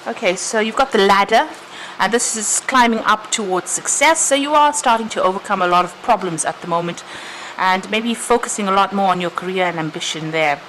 Okay, so you've got the ladder, and this is climbing up towards success. So you are starting to overcome a lot of problems at the moment, and maybe focusing a lot more on your career and ambition there.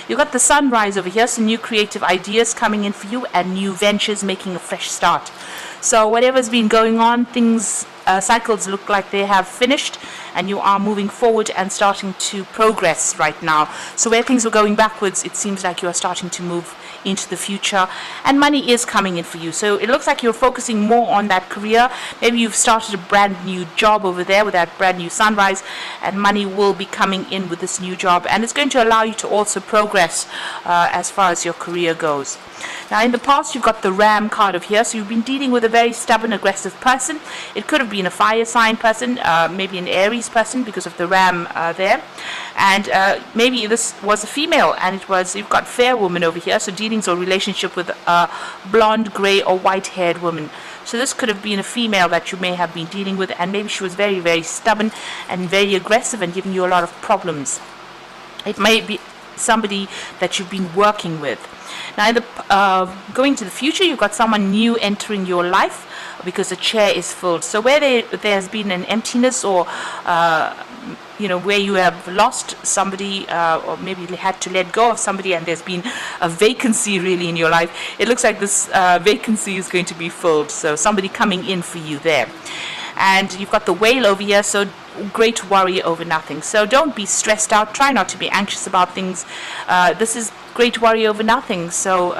You've got the sunrise over here, some new creative ideas coming in for you and new ventures making a fresh start. So whatever's been going on, things, cycles look like they have finished, and you are moving forward and starting to progress right now. So where things were going backwards, it seems like you are starting to move into the future, and money is coming in for you. So it looks like you're focusing more on that career. Maybe you've started a brand new job over there with that brand new sunrise, and money will be coming in with this new job, and it's going to allow you to also progress as far as your career goes. Now in the past you've got the Ram card over here, so you've been dealing with a very stubborn, aggressive person. It could have been a fire sign person, maybe an Aries person because of the Ram there, and maybe this was a female, and you've got fair woman over here, so dealings or relationship with a blonde, grey or white haired woman. So this could have been a female that you may have been dealing with, and maybe she was very, very stubborn and very aggressive and giving you a lot of problems. It may be somebody that you've been working with. Now in the going to the future, you've got someone new entering your life because the chair is filled. So where there's been an emptiness, or where you have lost somebody, or maybe had to let go of somebody, and there's been a vacancy really in your life, it looks like this vacancy is going to be filled. So somebody coming in for you there. And you've got the whale over here, so great worry over nothing. So don't be stressed out. Try not to be anxious about things. This is great worry over nothing. So,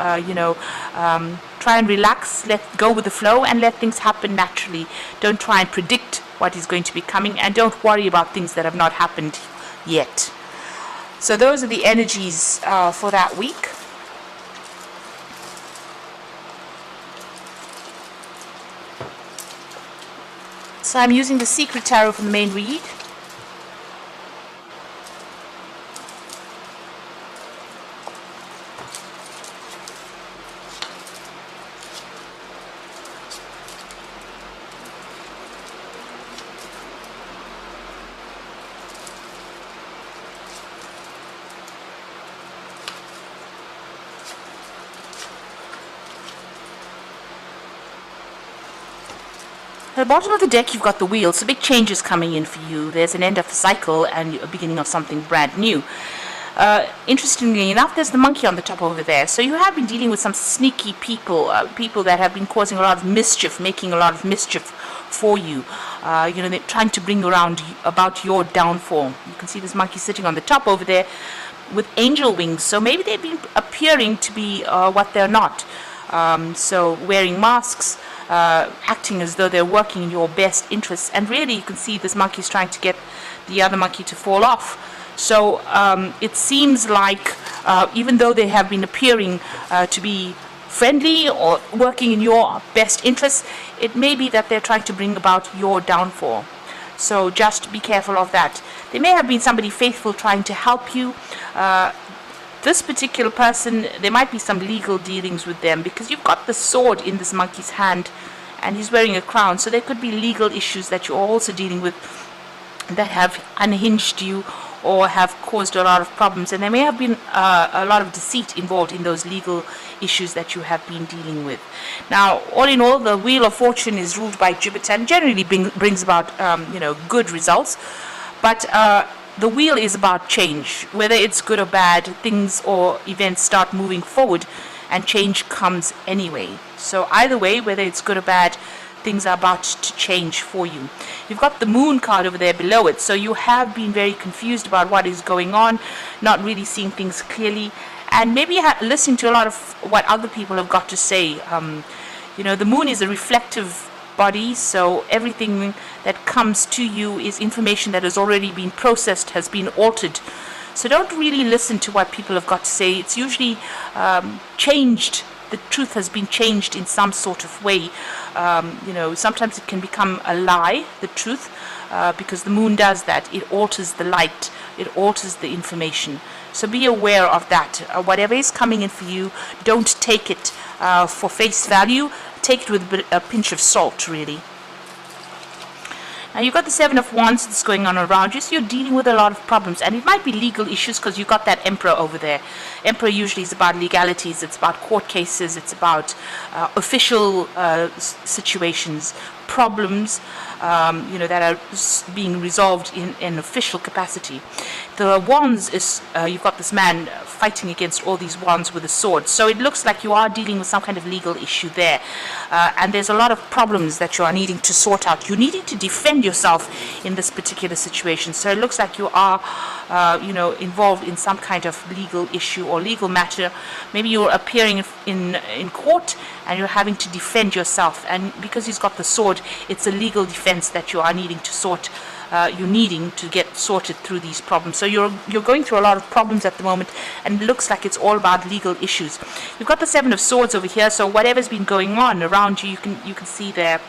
try and relax, let go with the flow, and let things happen naturally. Don't try and predict what is going to be coming, and don't worry about things that have not happened yet. So those are the energies for that week. So I'm using the Secret Tarot from the main read. At the bottom of the deck you've got the wheel, so big changes coming in for you. There's an end of a cycle and a beginning of something brand new. Interestingly enough, there's the monkey on the top over there. So you have been dealing with some sneaky people, people that have been causing a lot of mischief, making a lot of mischief for you. They're trying to bring around about your downfall. You can see this monkey sitting on the top over there with angel wings. So maybe they've been appearing to be what they're not. So wearing masks, acting as though they're working in your best interests, and really you can see this monkey is trying to get the other monkey to fall off. So it seems like even though they have been appearing to be friendly or working in your best interests, it may be that they're trying to bring about your downfall. So just be careful of that. There may have been somebody faithful trying to help you. This particular person, there might be some legal dealings with them, because you've got the sword in this monkey's hand and he's wearing a crown. So there could be legal issues that you're also dealing with that have unhinged you or have caused a lot of problems. And there may have been a lot of deceit involved in those legal issues that you have been dealing with. Now, all in all, the Wheel of Fortune is ruled by Jupiter and generally brings about, good results. But the wheel is about change. Whether it's good or bad, things or events start moving forward and change comes anyway. So either way, whether it's good or bad, things are about to change for you. You've got the Moon card over there below it. So you have been very confused about what is going on, not really seeing things clearly, and maybe listening to a lot of what other people have got to say. The moon is a reflective body, so everything that comes to you is information that has already been processed, has been altered. So don't really listen to what people have got to say. It's usually changed. The truth has been changed in some sort of way. Sometimes it can become a lie, the truth, because the moon does that. It alters the light. It alters the information. So be aware of that. Whatever is coming in for you, don't take it for face value. Take it with a pinch of salt, really. Now you've got the Seven of Wands that's going on around you, so you're dealing with a lot of problems, and it might be legal issues because you've got that Emperor over there. Emperor usually is about legalities, it's about court cases, it's about official situations, problems, that are being resolved in official capacity. The Wands is, you've got this man fighting against all these wands with a sword. So it looks like you are dealing with some kind of legal issue there. And there's a lot of problems that you are needing to sort out. You're needing to defend yourself in this particular situation. So it looks like you are, involved in some kind of legal issue or legal matter. Maybe you're appearing in court and you're having to defend yourself. And because he's got the sword, it's a legal defense that you are needing to get sorted through these problems. So you're going through a lot of problems at the moment, and it looks like it's all about legal issues. You've got the Seven of Swords over here, so whatever's been going on around you, you can see there,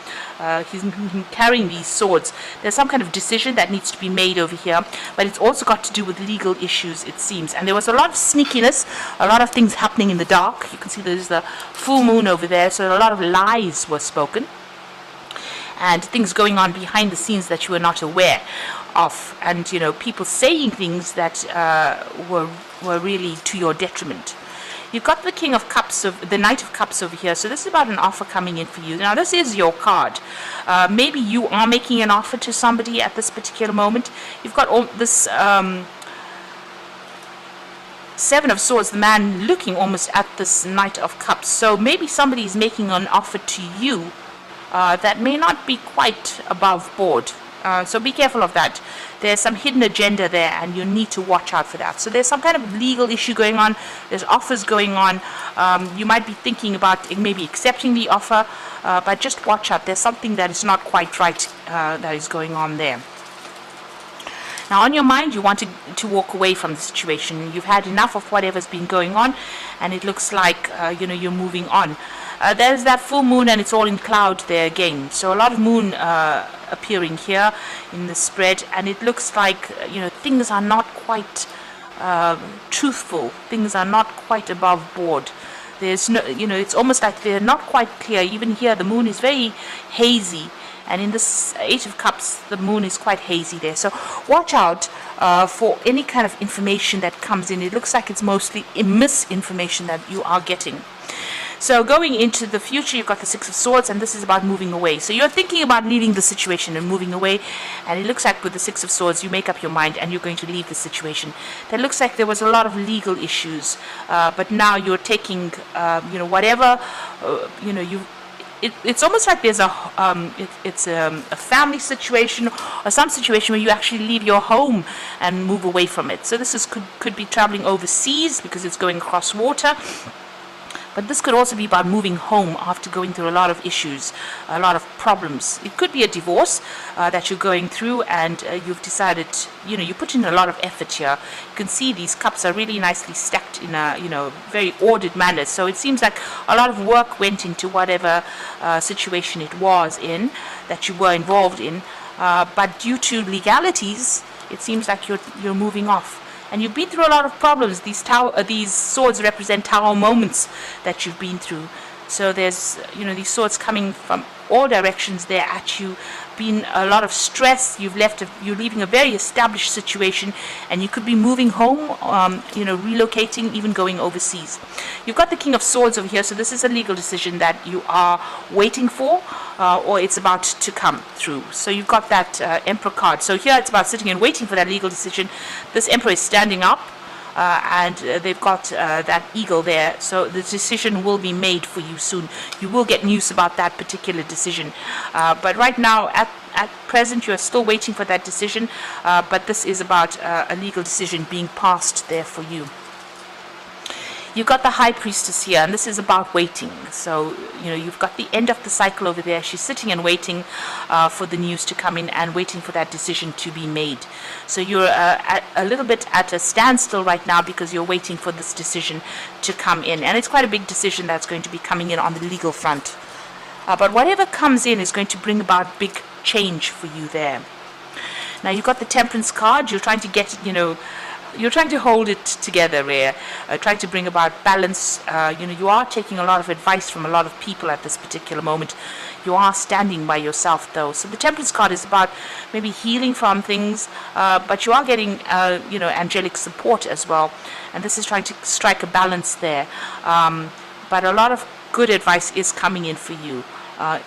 he's carrying these swords. There's some kind of decision that needs to be made over here, but it's also got to do with legal issues, it seems. And there was a lot of sneakiness, a lot of things happening in the dark. You can see there's the full moon over there, so a lot of lies were spoken, and things going on behind the scenes that you were not aware of, and people saying things that were really to your detriment. You've got the King of Cups, the Knight of Cups over here, so this is about an offer coming in for you. Now this is your card. Maybe you are making an offer to somebody at this particular moment. You've got all this Seven of Swords, the man looking almost at this Knight of Cups, so maybe somebody is making an offer to you that may not be quite above board. So be careful of that. There's some hidden agenda there, and you need to watch out for that. So there's some kind of legal issue going on. There's offers going on. You might be thinking about maybe accepting the offer, but just watch out. There's something that is not quite right that is going on there. Now, on your mind, you want to walk away from the situation. You've had enough of whatever's been going on, and it looks like you're moving on. There's that full moon, and it's all in cloud there again. So a lot of moon appearing here in the spread, and it looks like things are not quite truthful. Things are not quite above board. There's no, it's almost like they're not quite clear. Even here, the moon is very hazy. And in this Eight of Cups, the moon is quite hazy there. So watch out for any kind of information that comes in. It looks like it's mostly misinformation that you are getting. So going into the future, you've got the Six of Swords, and this is about moving away. So you're thinking about leaving the situation and moving away, and it looks like with the Six of Swords, you make up your mind and you're going to leave the situation. That looks like there was a lot of legal issues, but now you're taking, whatever, it's almost like there's a family situation or some situation where you actually leave your home and move away from it. So this could be traveling overseas because it's going across water. But this could also be about moving home after going through a lot of issues, a lot of problems. It could be a divorce that you're going through, and you've decided, you put in a lot of effort here. You can see these cups are really nicely stacked in a, very ordered manner. So it seems like a lot of work went into whatever situation it was in, that you were involved in. But due to legalities, it seems like you're moving off. And you've been through a lot of problems. These swords represent tower moments that you've been through. So there's, these swords coming from all directions there at you. Been a lot of stress. You're leaving a very established situation, and you could be moving home, relocating, even going overseas. You've got the King of Swords over here, so this is a legal decision that you are waiting for, or it's about to come through. So you've got that Emperor card. So here it's about sitting and waiting for that legal decision. This Emperor is standing up, and they've got that eagle there, so the decision will be made for you soon. You will get news about that particular decision, but right now at present you are still waiting for that decision, but this is about a legal decision being passed there for you. You've got the High Priestess here, and this is about waiting. So, you've got the end of the cycle over there. She's sitting and waiting for the news to come in and waiting for that decision to be made. So you're a little bit at a standstill right now because you're waiting for this decision to come in. And it's quite a big decision that's going to be coming in on the legal front. But whatever comes in is going to bring about big change for you there. Now, you've got the Temperance card. You're trying to get, trying to hold it together here, trying to bring about balance. You are taking a lot of advice from a lot of people at this particular moment. You are standing by yourself, though. So the Temperance card is about maybe healing from things, but you are getting, angelic support as well. And this is trying to strike a balance there. But a lot of good advice is coming in for you.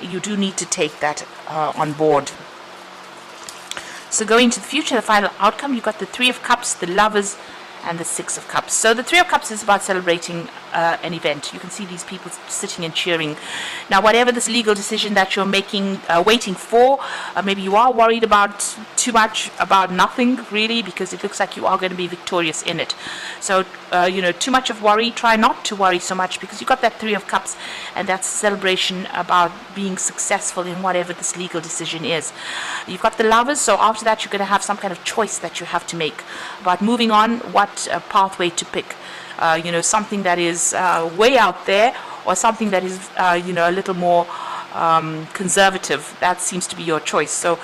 You do need to take that on board. So going to the future, the final outcome, you've got the Three of Cups, the Lovers, and the Six of Cups. So the Three of Cups is about celebrating an event. You can see these people sitting and cheering. Now, whatever this legal decision that you're making, waiting for, maybe you are worried about too much, about nothing really, because it looks like you are going to be victorious in it. So, too much of worry, try not to worry so much, because you've got that Three of Cups, and that's a celebration about being successful in whatever this legal decision is. You've got the Lovers, so after that you're going to have some kind of choice that you have to make about moving on, what pathway to pick. Something that is way out there, or something that is a little more conservative. That seems to be your choice. So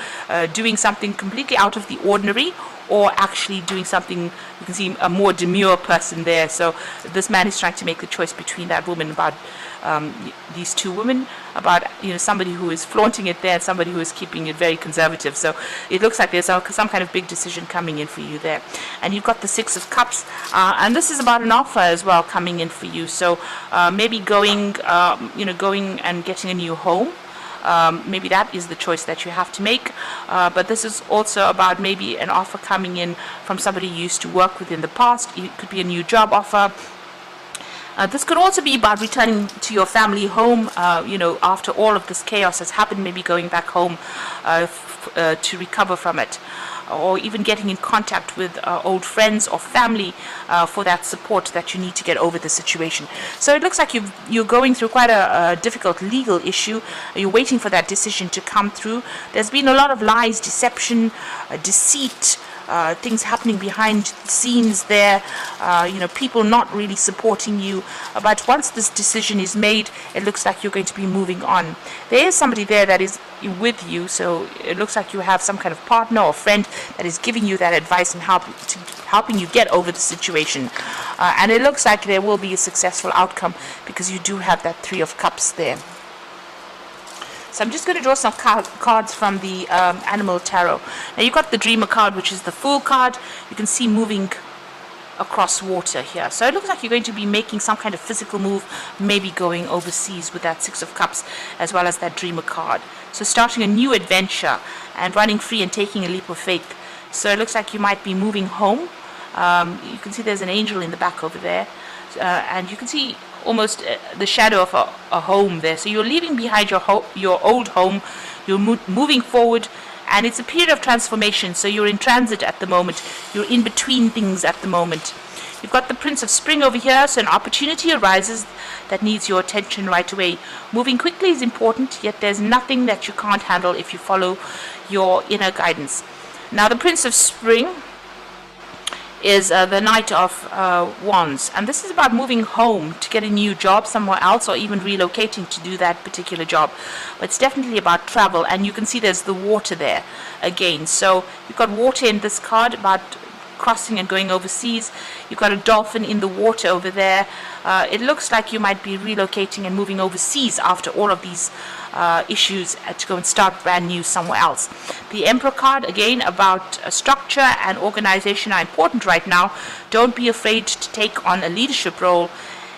doing something completely out of the ordinary, or actually doing something, you can see a more demure person there. So this man is trying to make the choice between that woman, about these two women, about somebody who is flaunting it there and somebody who is keeping it very conservative. So it looks like there's some kind of big decision coming in for you there. And you've got the Six of Cups, and this is about an offer as well coming in for you. So maybe going and getting a new home. Maybe that is the choice that you have to make, but this is also about maybe an offer coming in from somebody you used to work with in the past. It could be a new job offer. This could also be about returning to your family home, after all of this chaos has happened, maybe going back home to recover from it, or even getting in contact with old friends or family for that support that you need to get over the situation. So it looks like you're going through quite a difficult legal issue. You're waiting for that decision to come through. There's been a lot of lies, deception, deceit, things happening behind the scenes there, people not really supporting you. But once this decision is made, it looks like you're going to be moving on. There is somebody there that is with you, so it looks like you have some kind of partner or friend that is giving you that advice and helping you get over the situation. And it looks like there will be a successful outcome, because you do have that Three of Cups there. So I'm just going to draw some cards from the Animal Tarot. Now you've got the Dreamer card, which is the Fool card. You can see moving across water here. So it looks like you're going to be making some kind of physical move, maybe going overseas with that Six of Cups, as well as that Dreamer card. So starting a new adventure and running free and taking a leap of faith. So it looks like you might be moving home. You can see there's an angel in the back over there. And you can see almost the shadow of a home there. So you're leaving behind your old home, you're moving forward, and it's a period of transformation. So you're in transit at the moment, you're in between things at the moment. You've got the Prince of Spring over here, so an opportunity arises that needs your attention right away. Moving quickly is important, yet there's nothing that you can't handle if you follow your inner guidance. Now the Prince of Spring is the Knight of Wands, and this is about moving home to get a new job somewhere else, or even relocating to do that particular job. But it's definitely about travel, and you can see there's the water there again. So you've got water in this card, about crossing and going overseas. You've got a dolphin in the water over there. It looks like you might be relocating and moving overseas after all of these issues to go and start brand new somewhere else. The Emperor card, again, about structure and organization are important right now. Don't be afraid to take on a leadership role,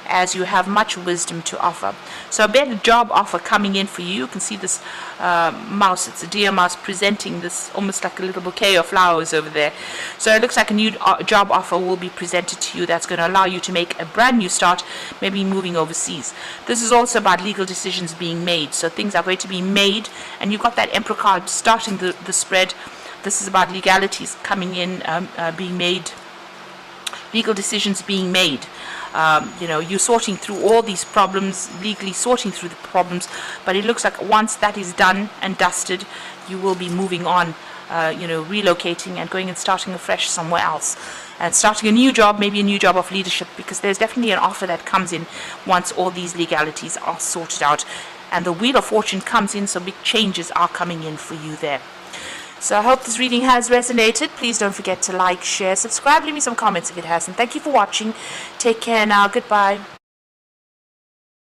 as you have much wisdom to offer. So a better job offer coming in for you. You can see this mouse, it's a deer mouse, presenting this almost like a little bouquet of flowers over there. So it looks like a new job offer will be presented to you that's going to allow you to make a brand new start, maybe moving overseas. This is also about legal decisions being made. So things are going to be made, and you've got that Emperor card starting the spread. This is about legalities coming in, being made, legal decisions being made. You're sorting through all these problems, legally sorting through the problems, but it looks like once that is done and dusted, you will be moving on, relocating and going and starting afresh somewhere else. And starting a new job, maybe a new job of leadership, because there's definitely an offer that comes in once all these legalities are sorted out. And the Wheel of Fortune comes in, so big changes are coming in for you there. So I hope this reading has resonated. Please don't forget to like, share, subscribe, leave me some comments if it hasn't. Thank you for watching. Take care now. Goodbye.